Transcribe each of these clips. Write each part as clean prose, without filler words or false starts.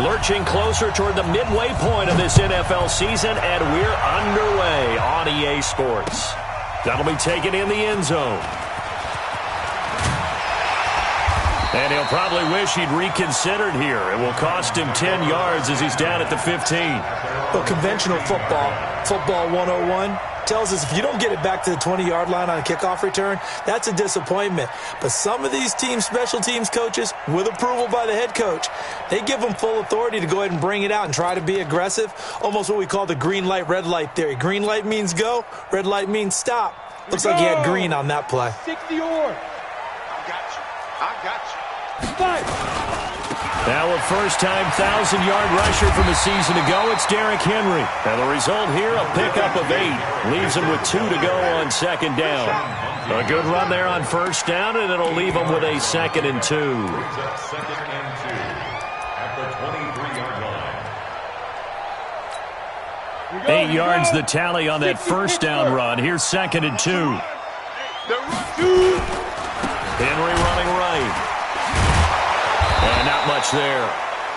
Lurching closer toward the midway point of this NFL season, and we're underway on EA Sports. That'll be taken in the end zone. And he'll probably wish he'd reconsidered here. It will cost him 10 yards as he's down at the 15. Well, conventional football 101, tells us if you don't get it back to the 20-yard line on a kickoff return, that's a disappointment. But some of these special teams coaches, with approval by the head coach, they give them full authority to go ahead and bring it out and try to be aggressive, almost what we call the green light, red light theory. Green light means go, red light means stop. Looks like he had green on that play. 60 or. I got you. Now a first-time 1,000-yard rusher from a season ago, it's Derrick Henry. And the result here, a pickup of 8. Leaves him with 2 to go on second down. A good run there on first down, and it'll leave him with a 2nd and 2. At the 23-yard line. 8 yards the tally on that first down run. Here's 2nd and 2. Henry running right. And not much there.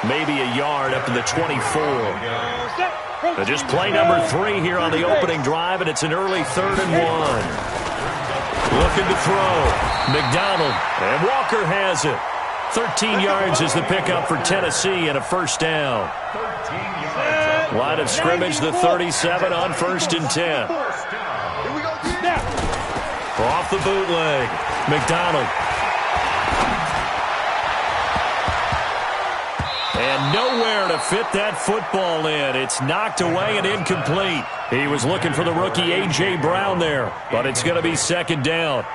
Maybe a yard up to the 24. Just play number 3 here on the opening drive, and it's an early 3rd and 1. Looking to throw. McDonald. And Walker has it. 13 yards is the pickup for Tennessee and a first down. Line of scrimmage, the 37 on 1st and 10. Off the bootleg. McDonald. And nowhere to fit that football in. It's knocked away and incomplete. He was looking for the rookie A.J. Brown there, but it's going to be 2nd down.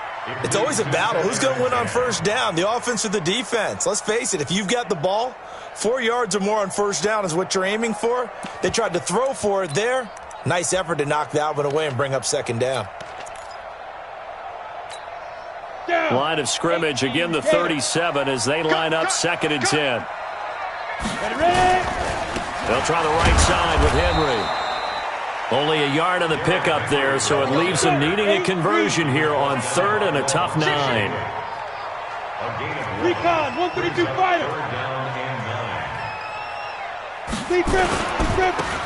It's always a battle. Who's going to win on first down, the offense or the defense? Let's face it, if you've got the ball, 4 yards or more on first down is what you're aiming for. They tried to throw for it there. Nice effort to knock that one away and bring up 2nd down. Line of scrimmage, again the 37 as they line up 2nd and 10. They'll try the right side with Henry. Only a yard on the pickup there, so it leaves them needing a conversion here on 3rd and a tough 9. Recon, 132 fighter.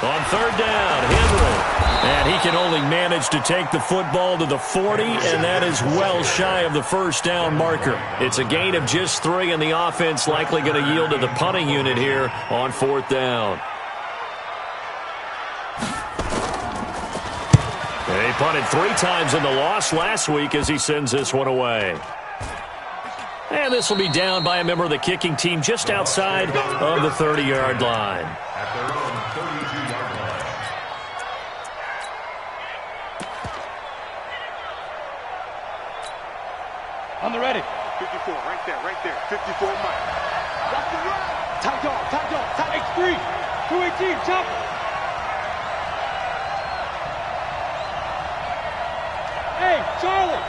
On 3rd down, Henry. And he can only manage to take the football to the 40, and that is well shy of the first down marker. It's a gain of just 3, and the offense likely going to yield to the punting unit here on 4th down. He punted 3 times in the loss last week as he sends this one away. And this will be down by a member of the kicking team just outside of the 30-yard line. At their own 32-yard line. On the ready. 54, right there. 54, Mike. Watch the run. Tight dog. X3. 218, chop. Hey, Charlie.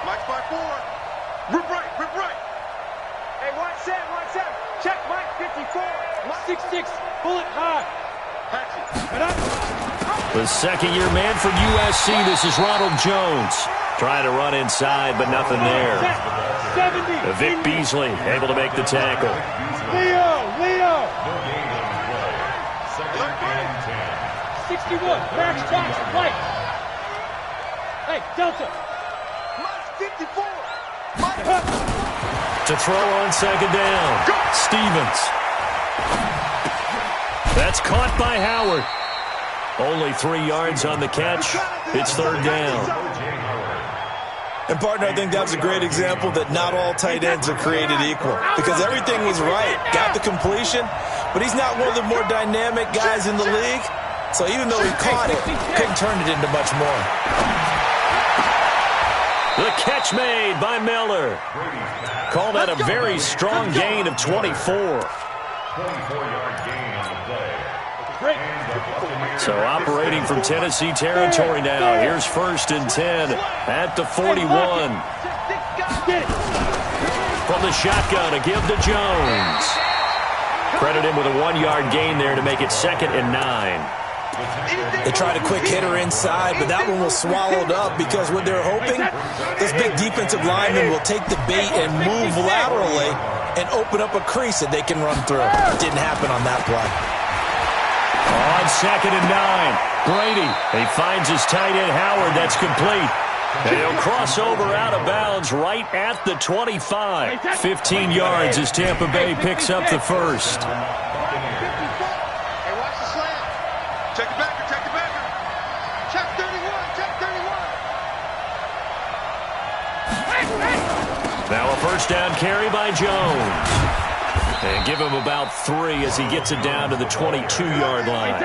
Mike by 4. Rip right. Hey, 17. Check Mike 54. 6'6", bullet high. The second-year man from USC, this is Ronald Jones. Trying to run inside, but nothing there. 70. Vic Beasley able to make the tackle. Leo. 61, Max Jackson, right. Hey, Delta. Mike 54. To throw on 2nd down. Stevens. That's caught by Howard. Only 3 yards on the catch. It's 3rd down. And, partner, I think that's a great example that not all tight ends are created equal. Because everything was right. Got the completion, but he's not one of the more dynamic guys in the league. So even though he caught it, couldn't turn it into much more. The catch made by Miller. Call that a very strong gain of 24. 24-yard gain on the play. So operating from Tennessee territory now. Here's 1st and 10 at the 41. From the shotgun, a give to Jones. Credit him with a 1-yard gain there to make it 2nd and 9. They tried a quick hitter inside, but that one was swallowed up because what they're hoping, this big defensive lineman will take the bait and move laterally and open up a crease that they can run through. Didn't happen on that play. On 2nd and 9, Brady. He finds his tight end, Howard. That's complete. And he'll cross over out of bounds right at the 25. 15 yards as Tampa Bay picks up the first. Hey, watch the slant. Check it back. Check it back. Check 31. Check 31. Now a first down carry by Jones. And give him about 3 as he gets it down to the 22-yard line.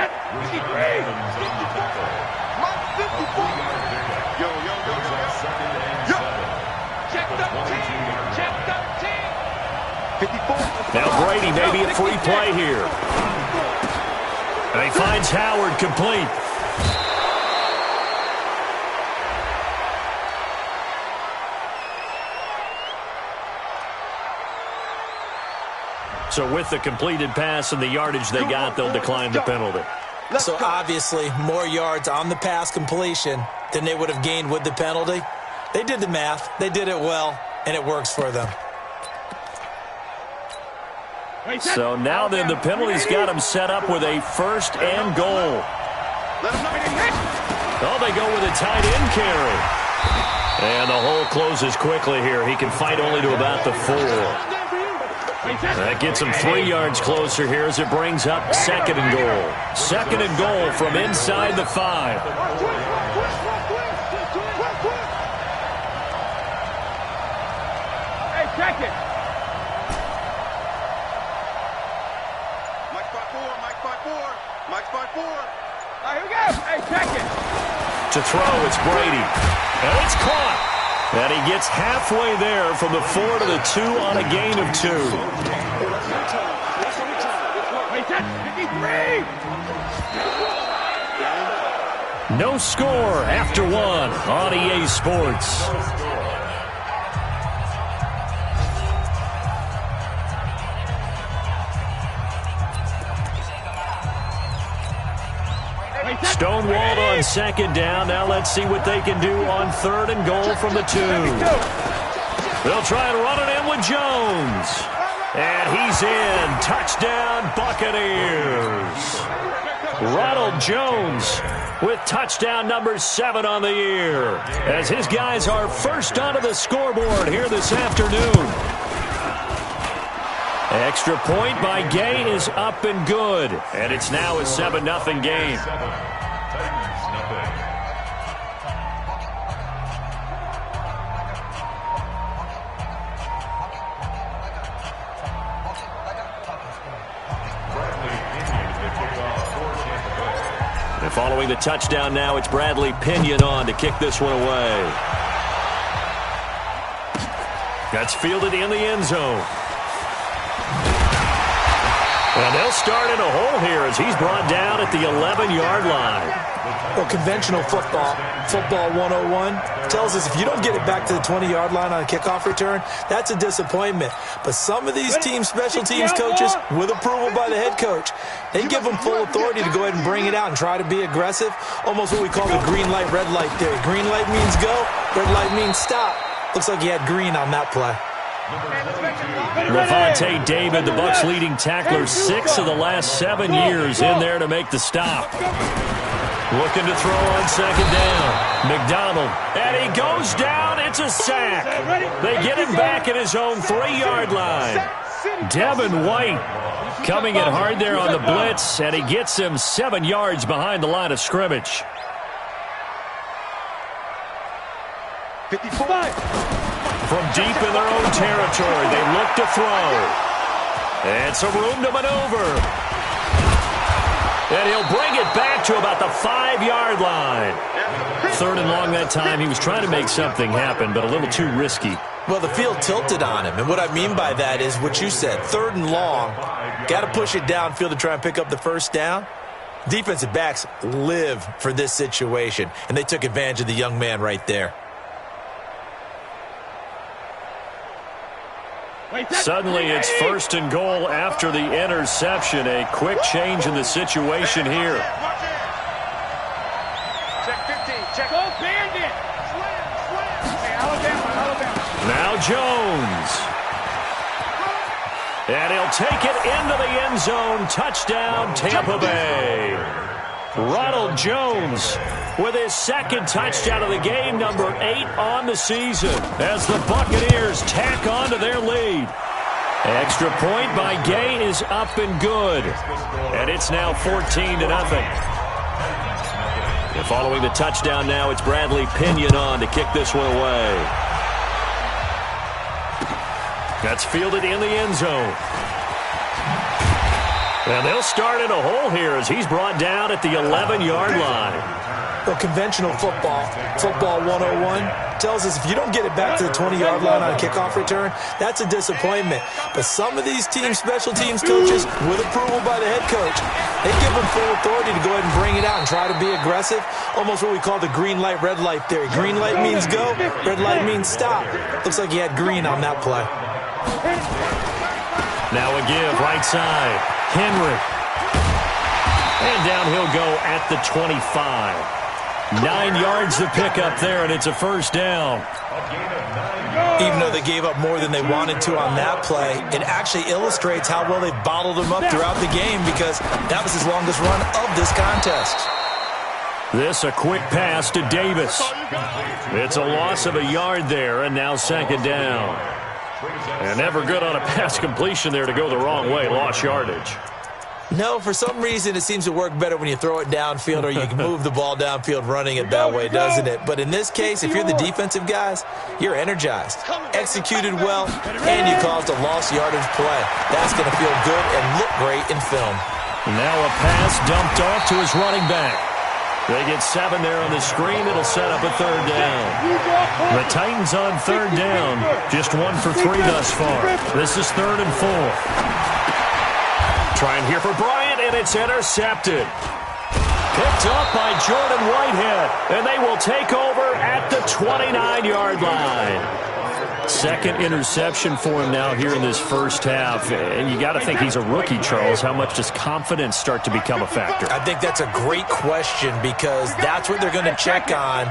Now Brady maybe a free play here. And he finds Howard complete. So with the completed pass and the yardage they got, they'll decline the penalty. So obviously more yards on the pass completion than they would have gained with the penalty. They did the math. They did it well, and it works for them. So now then the penalty's got them set up with a 1st and goal. Oh, they go with a tight end carry. And the hole closes quickly here. He can fight only to about the 4. That gets him 3 yards closer here as it brings up 2nd and goal. 2nd and goal from inside the 5. Hey, check it. Mike's by 4. Mike's by 4. Mike's by 4. All right, here we go. Hey, check it. To throw, it's Brady. And it's caught. And he gets halfway there from the 4 to the 2 on a gain of 2. Wait, that's 53. No score after 1 on EA Sports. Stonewalled on 2nd down. Now let's see what they can do on 3rd and goal from the 2. They'll try and run it in with Jones. And he's in. Touchdown, Buccaneers. Ronald Jones with touchdown number 7 on the year, as his guys are first onto the scoreboard here this afternoon. Extra point by Gay is up and good, and it's now a 7-0 game. And following the touchdown now, it's Bradley Pinion on to kick this one away. That's fielded in the end zone. And they'll start in a hole here as he's brought down at the 11-yard line. Well, conventional football 101, tells us if you don't get it back to the 20-yard line on a kickoff return, that's a disappointment. But some of these special teams coaches, with approval by the head coach, they give them full authority to go ahead and bring it out and try to be aggressive, almost what we call the green light, red light theory. Green light means go, red light means stop. Looks like he had green on that play. Levante David, the Bucs' leading tackler, 6 of the last 7 years in there to make the stop. Looking to throw on 2nd down. McDonald, and he goes down. It's a sack. They get him back at his own 3-yard line. Devin White coming in hard there on the blitz, and he gets him 7 yards behind the line of scrimmage. 55. From deep in their own territory, they look to throw. And some room to maneuver. And he'll bring it back to about the 5-yard line. 3rd and long that time. He was trying to make something happen, but a little too risky. Well, the field tilted on him, and what I mean by that is what you said. 3rd and long, got to push it downfield to try and pick up the first down. Defensive backs live for this situation, and they took advantage of the young man right there. Suddenly it's 1st and goal after the interception. A quick change in the situation here. Check 15. Check. Go Bandit. Hey, Alabama. Now Jones. And he'll take it into the end zone. Touchdown, Tampa Bay. Ronald Jones with his second touchdown of the game, number 8 on the season, as the Buccaneers tack on to their lead. Extra point by Gay is up and good. And it's now 14-0. And following the touchdown now, it's Bradley Pinion on to kick this one away. That's fielded in the end zone. And they'll start in a hole here as he's brought down at the 11-yard line. Well, conventional football 101, tells us if you don't get it back to the 20-yard line on a kickoff return, that's a disappointment. But some of these special teams coaches, with approval by the head coach, they give them full authority to go ahead and bring it out and try to be aggressive. Almost what we call the green light, red light theory. Green light means go, red light means stop. Looks like he had green on that play. Now a give, right side. Henry. And down he'll go at the 25. 9 yards to pick up there, and it's a first down. Even though they gave up more than they wanted to on that play, it actually illustrates how well they bottled him up throughout the game, because that was his longest run of this contest. This a quick pass to Davis. It's a loss of a yard there, and now second down. And never good on a pass completion there to go the wrong way. Lost yardage. No, for some reason it seems to work better when you throw it downfield or you can move the ball downfield running it that way, doesn't it? But in this case, if you're the defensive guys, you're energized, executed well, and you caused a lost yardage play. That's going to feel good and look great in film. Now a pass dumped off to his running back. They get 7 there on the screen. It'll set up a third down. The Titans on third down. Just 1 for 3 thus far. This is 3rd and 4. Trying here for Bryant, and it's intercepted. Picked up by Jordan Whitehead, and they will take over at the 29-yard line. Second interception for him now here in this first half. And you got to think he's a rookie, Charles. How much does confidence start to become a factor? I think that's a great question, because that's what they're going to check on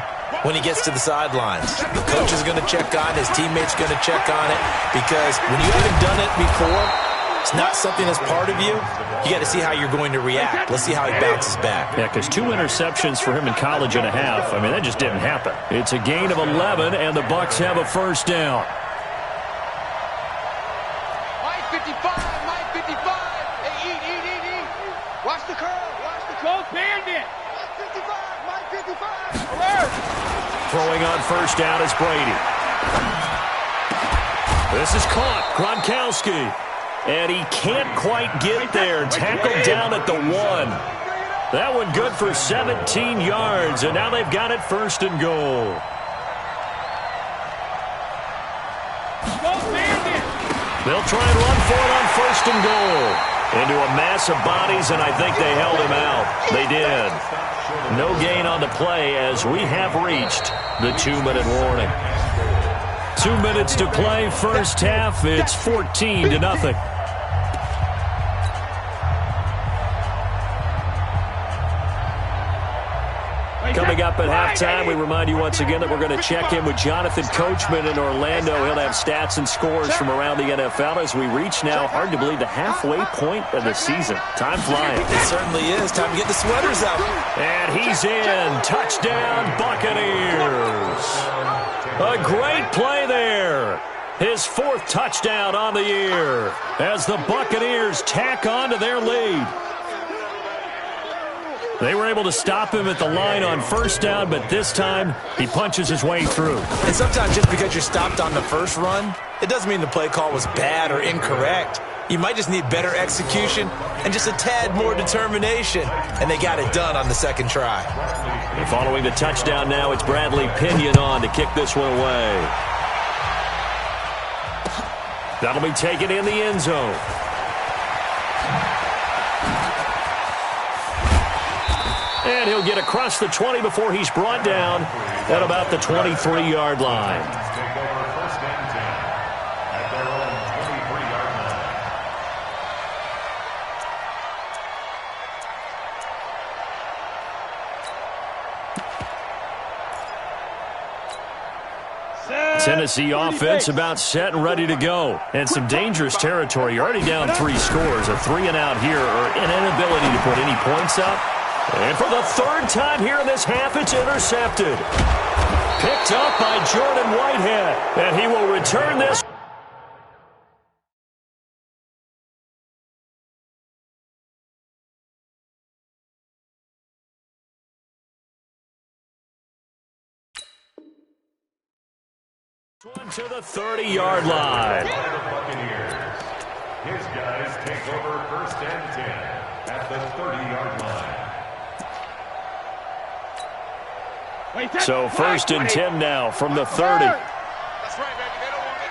when he gets to the sidelines. The coach is going to check on, his teammates going to check on it, because when you haven't done it before, it's not something that's part of you. You got to see how you're going to react. Let's see how he bounces back. Yeah, because 2 interceptions for him in college and a half. I mean, that just didn't happen. It's a gain of 11, and the Bucs have a first down. Mike 55, Mike 55. Hey, eat. Watch the curl, watch the curl. Bandit. Mike 55. Alert. Throwing on first down is Brady. This is caught. Gronkowski. And he can't quite get there. Tackled down at the 1. That one good for 17 yards, and now they've got it 1st and goal. They'll try and run for it on 1st and goal. Into a mass of bodies, and I think they held him out. They did. No gain on the play as we have reached the 2-minute warning. 2 minutes to play, first half. It's 14-0. Coming up at halftime, we remind you once again that we're going to check in with Jonathan Coachman in Orlando. He'll have stats and scores from around the NFL as we reach now, hard to believe, the halfway point of the season. Time flying. It certainly is. Time to get the sweaters out. And he's in. Touchdown, Buccaneers. A great play there. His 4th touchdown on the year as the Buccaneers tack on to their lead. They were able to stop him at the line on first down, but this time he punches his way through. And sometimes just because you're stopped on the first run, it doesn't mean the play call was bad or incorrect. You might just need better execution and just a tad more determination. And they got it done on the second try. And following the touchdown now, it's Bradley Pinion on to kick this one away. That'll be taken in the end zone. And he'll get across the 20 before he's brought down at about the 23-yard line. Tennessee offense about set and ready to go. And some dangerous territory. You're already down 3 scores. A 3-and-out here, or an inability to put any points up. And for the 3rd time here in this half, it's intercepted. Picked up by Jordan Whitehead. And he will return this. One to the 30-yard line. His guys take over 1st and 10 at the 30-yard line. So 1st and 10 now from the 30. That's right, baby. They don't want it.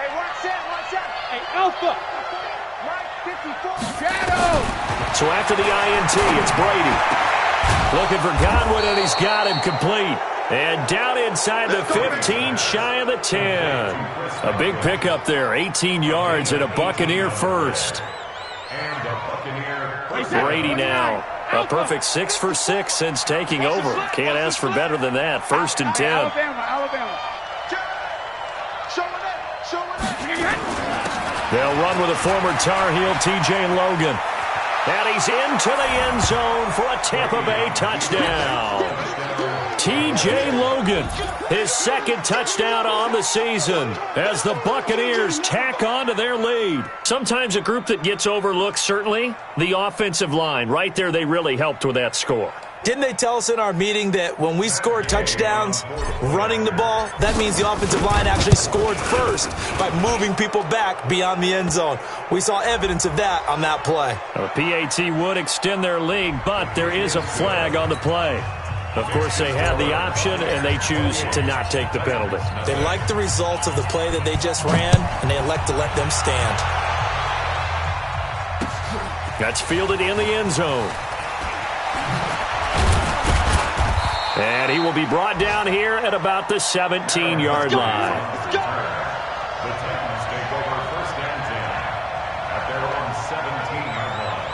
Hey, watch out. Hey, Alpha. Mike 54. Shadow. So after the INT, it's Brady. Looking for Godwin, and he's got him complete. And down inside the 15, shy of the 10. A big pickup there, 18 yards and a Buccaneer first. And a Buccaneer. Brady now, a perfect 6 for 6 since taking over. Can't ask for better than that. 1st and 10. Alabama. They'll run with a former Tar Heel, TJ Logan. And he's into the end zone for a Tampa Bay touchdown. TJ Logan, his 2nd touchdown on the season as the Buccaneers tack on to their lead. Sometimes a group that gets overlooked, certainly, the offensive line. Right there, they really helped with that score. Didn't they tell us in our meeting that when we score touchdowns running the ball, that means the offensive line actually scored first by moving people back beyond the end zone? We saw evidence of that on that play. A PAT would extend their lead, but there is a flag on the play. Of course, they had the option, and they choose to not take the penalty. They like the results of the play that they just ran, and they elect to let them stand. That's fielded in the end zone. And he will be brought down here at about the 17-yard line. The Titans take over 1st and 10 at their own 17-yard line.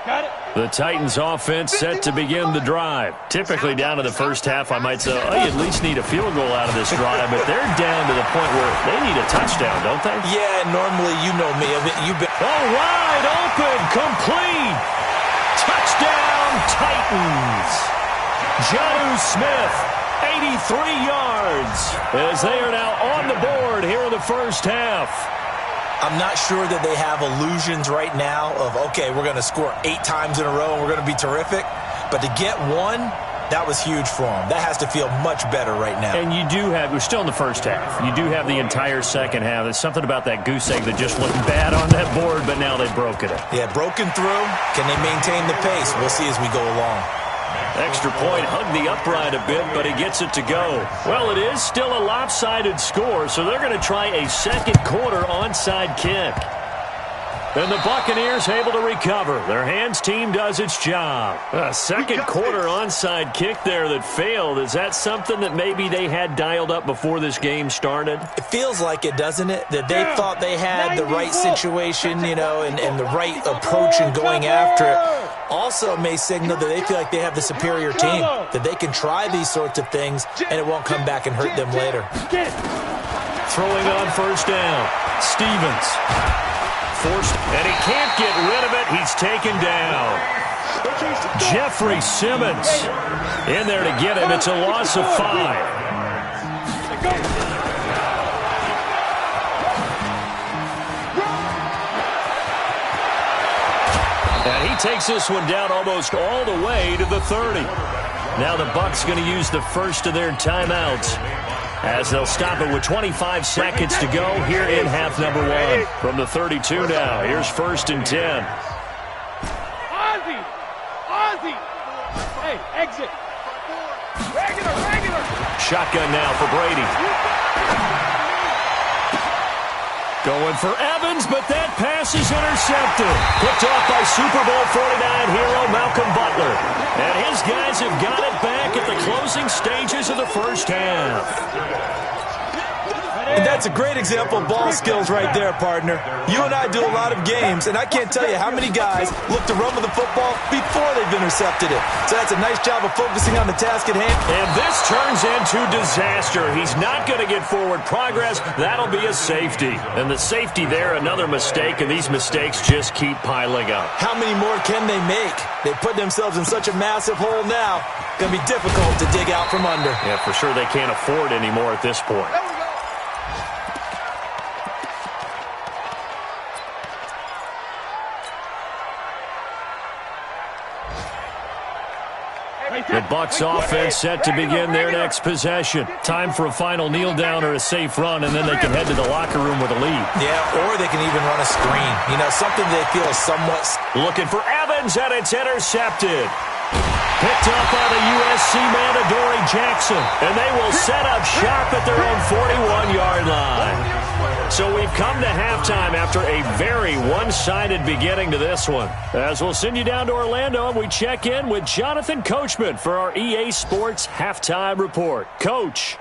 Got it. The Titans offense set to begin the drive. Typically down to the first half, I might say, oh, you at least need a field goal out of this drive, but they're down to the point where they need a touchdown, don't they? Yeah, normally, you know me. You've been wide open, complete. Touchdown, Titans. Jonnu Smith, 83 yards, as they are now on the board here in the first half. I'm not sure that they have illusions right now of, okay, we're going to score 8 times in a row and we're going to be terrific. But to get one, that was huge for them. That has to feel much better right now. And you do have, we're still in the first half. You do have the entire second half. There's something about that goose egg that just looked bad on that board, but now they've broken it. Yeah, broken through. Can they maintain the pace? We'll see as we go along. Extra point, hugged the upright a bit, but he gets it to go. Well, it is still a lopsided score, so they're going to try a second quarter onside kick. And the Buccaneers able to recover. Their hands team does its job. A second quarter onside kick there that failed. Is that something that maybe they had dialed up before this game started? It feels like it, doesn't it? That they thought they had the right situation, you know, and the right approach in going after it. Also may signal that they feel like they have the superior team, that they can try these sorts of things and it won't come back and hurt them later. Throwing on first down, Stevens. Forced, and he can't get rid of it. He's taken down. Jeffrey Simmons in there to get him. It's a loss of 5. And he takes this one down almost all the way to the 30. Now the Bucs going to use the first of their timeouts, as they'll stop it with 25 seconds to go here in half number 1. From the 32 now, here's 1st and 10. Ozzy! Hey, exit! Regular! Shotgun now for Brady. Going for Evans, but that pass is intercepted. Picked off by Super Bowl 49 hero Malcolm Butler. And his guys have got it back at the closing stages of the first half. And that's a great example of ball skills right there, partner. You and I do a lot of games, and I can't tell you how many guys look to run with the football before they've intercepted it. So that's a nice job of focusing on the task at hand. And this turns into disaster. He's not going to get forward progress. That'll be a safety. And the safety there, another mistake, and these mistakes just keep piling up. How many more can they make? They put themselves in such a massive hole now. Going to be difficult to dig out from under. Yeah, for sure they can't afford anymore at this point. The Bucs offense set to begin their next possession. Time for a final kneel down or a safe run, and then they can head to the locker room with a lead. Yeah, or they can even run a screen. You know, something they feel is somewhat... Looking for Evans, and it's intercepted. Picked up by the USC man, Adoree Jackson, and they will set up shop at their own 41-yard line. So we've come to halftime after a very one-sided beginning to this one. As we'll send you down to Orlando, and we check in with Jonathan Coachman for our EA Sports Halftime Report. Coach.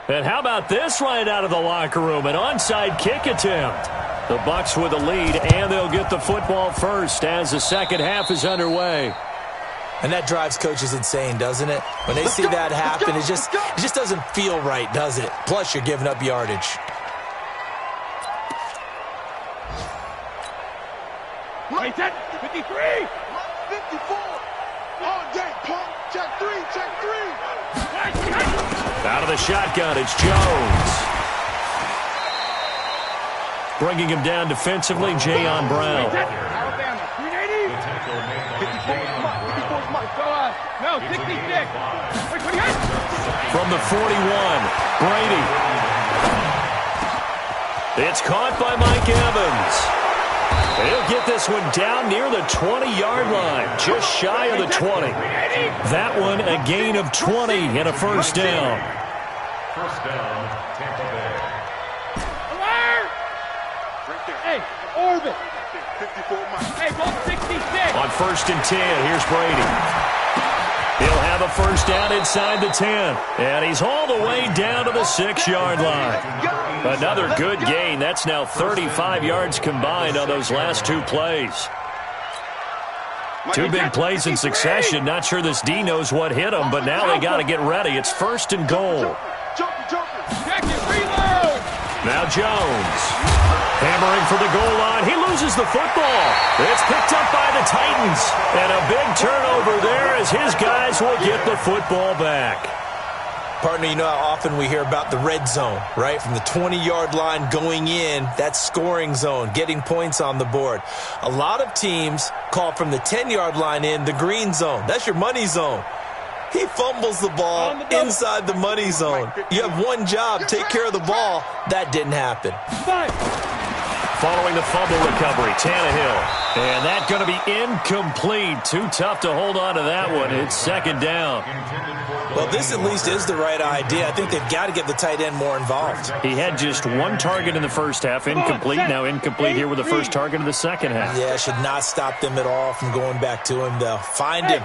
And how about this right out of the locker room? An onside kick attempt. The Bucs with a lead, and they'll get the football first as the second half is underway. And that drives coaches insane, doesn't it? When they see that happen, it just doesn't feel right, does it? Plus, you're giving up yardage. Right, 53. 54. On deck, pump. Check three. Out of the shotgun, it's Jones. Bringing him down defensively, Jayon Brown. Alabama, 380. 54 smart. No, 66. From the 41, Brady. It's caught by Mike Evans. He'll get this one down near the 20-yard line, just shy of the 20. That one a gain of 20 and a first down. First down, Tampa Bay. Alert! Hey, orbit. 54 miles. Hey, ball 66. On first and 10, here's Brady. He'll have a first down inside the 10. And he's all the way down to the 6-yard line. Another good gain. That's now 35 yards combined on those last two plays. Two big plays in succession. Not sure this D knows what hit him, but now they got to get ready. It's first and goal. Now Jones. Hammering for the goal line. He loses the football. It's picked up by the Titans. And a big turnover there as his guys will get the football back. Partner, you know how often we hear about the red zone, right? From the 20-yard line going in, that's scoring zone, getting points on the board. A lot of teams call from the 10-yard line in the green zone. That's your money zone. He fumbles the ball inside the money zone. You have one job, take care of the ball. That didn't happen. Following the fumble recovery, Tannehill. And that's going to be incomplete. Too tough to hold on to that one. It's second down. Well, this at least is the right idea. I think they've got to get the tight end more involved. He had just one target in the first half, incomplete. Now incomplete here with the first target of the second half. Yeah, should not stop them at all from going back to him, though. Find him.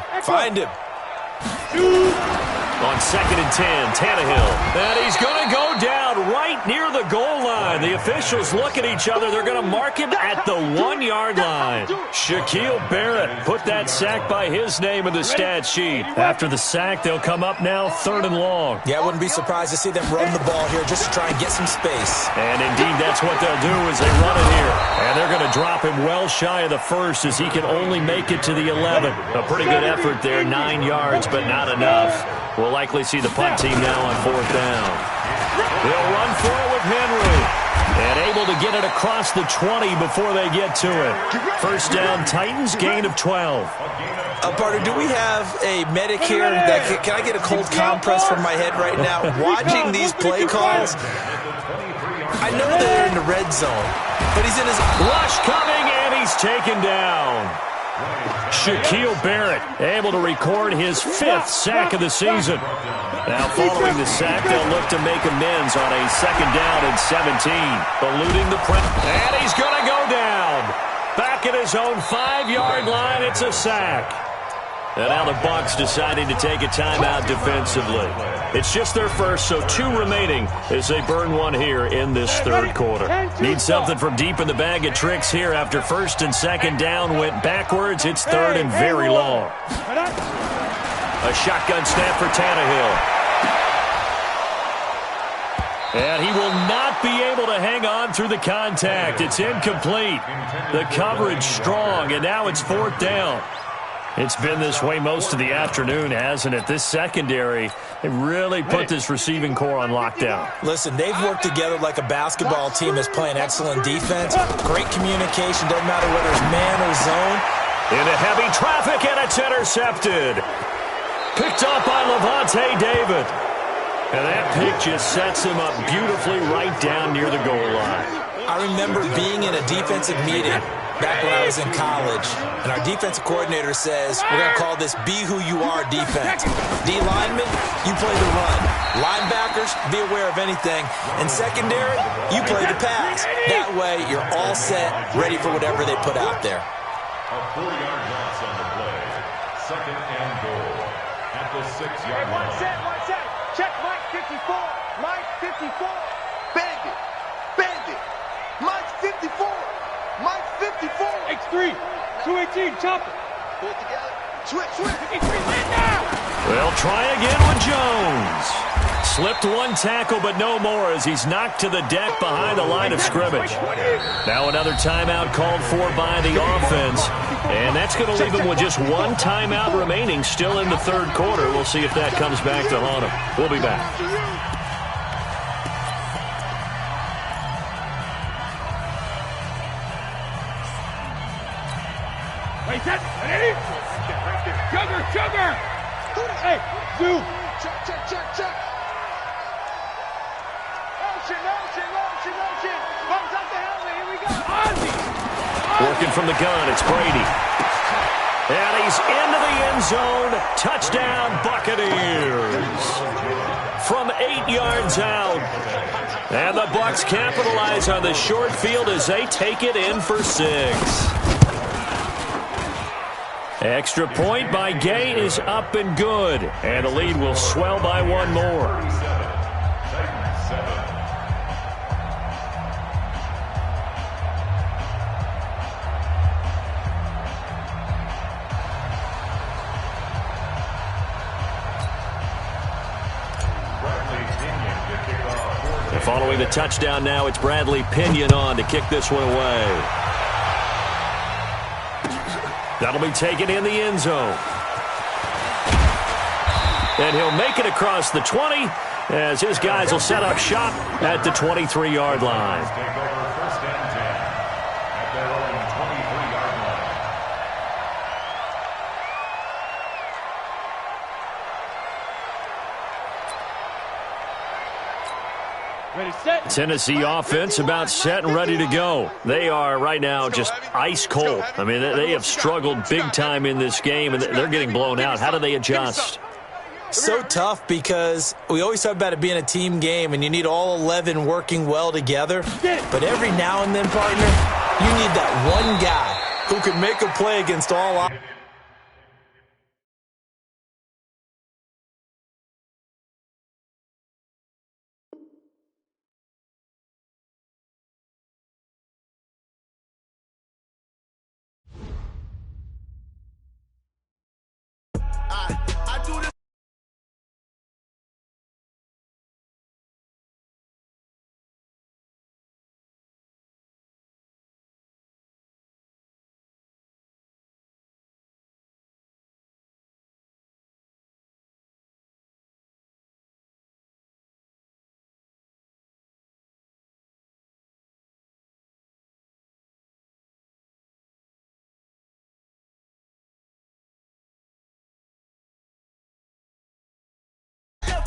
On second and 10, Tannehill. And he's going to go down right near the goal line. The officials look at each other. They're going to mark him at the 1-yard line. Shaquille Barrett put that sack by his name in the stat sheet. After the sack, they'll come up now third and long. Yeah, I wouldn't be surprised to see them run the ball here just to try and get some space. And indeed, that's what they'll do as they run it here. And they're going to drop him well shy of the first as he can only make it to the 11. A pretty good effort there, 9 yards, but not enough. We'll likely see the punt team now on fourth down. They'll run for it with Henry. And able to get it across the 20 before they get to it. First down, Titans, gain of 12. Partner, do we have a medic here? Can I get a cold compress from my head right now? Watching these play calls, I know they're in the red zone, but he's in his... Rush coming, and he's taken down. Shaquille Barrett able to record his 5th sack of the season. Now following the sack, they'll look to make amends on a second down and 17. Eluding the press. And he's going to go down. Back at his own 5-yard line, it's a sack. And now the Bucs deciding to take a timeout defensively. It's just their first, so 2 remaining as they burn one here in this third quarter. Need something from deep in the bag of tricks here after first and second down went backwards. It's third and very long. A shotgun snap for Tannehill. And he will not be able to hang on through the contact. It's incomplete. The coverage strong, and now it's 4th down. It's been this way most of the afternoon, hasn't it? This secondary, they really put this receiving core on lockdown. Listen, they've worked together like a basketball team that's playing excellent defense. Great communication, doesn't matter whether it's man or zone. Into heavy traffic, and it's intercepted. Picked up by Levante David. And that pick just sets him up beautifully right down near the goal line. I remember being in a defensive meeting back when I was in college, and our defensive coordinator says, we're going to call this be who you are defense. D linemen, you play the run. Linebackers, be aware of anything. And secondary, you play the pass. That way, you're all set, ready for whatever they put out there. A 4-yard loss on the play. 2nd and goal at the 6-yard line. One set. Check Mike 54. Mike 54. Bandit. Bandit. Mike 54. Mike 54. X3. 218. Chopper. Pull it together. Switch. X3. Land down. Well, try again with Jones. Slipped one tackle, but no more as he's knocked to the deck behind the line of scrimmage. Now another timeout called for by the offense. And that's going to leave him with just 1 timeout remaining still in the third quarter. We'll see if that comes back to haunt him. We'll be back. Wait, set. Ready? Sugar. Hey, zoom. Check. Motion. Comes up the helmet. Here we go. Ozzy. Working from the gun, it's Brady. And he's into the end zone. Touchdown, Buccaneers. From 8 yards out. And the Bucs capitalize on the short field as they take it in for 6. Extra point by Gay is up and good. And the lead will swell by 1 more. Following the touchdown now, it's Bradley Pinion on to kick this one away. That'll be taken in the end zone. And he'll make it across the 20 as his guys will set up shop at the 23-yard line. Take over 1st and 10 at their own 23-yard line. Ready, set. Tennessee offense about set and ready to go. They are right now just ice cold. I mean, they have struggled big time in this game, and they're getting blown out. How do they adjust? So tough because we always talk about it being a team game, and you need all 11 working well together. But every now and then, partner, you need that one guy who can make a play against all odds.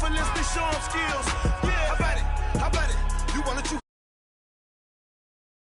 Effortlessly showing skills.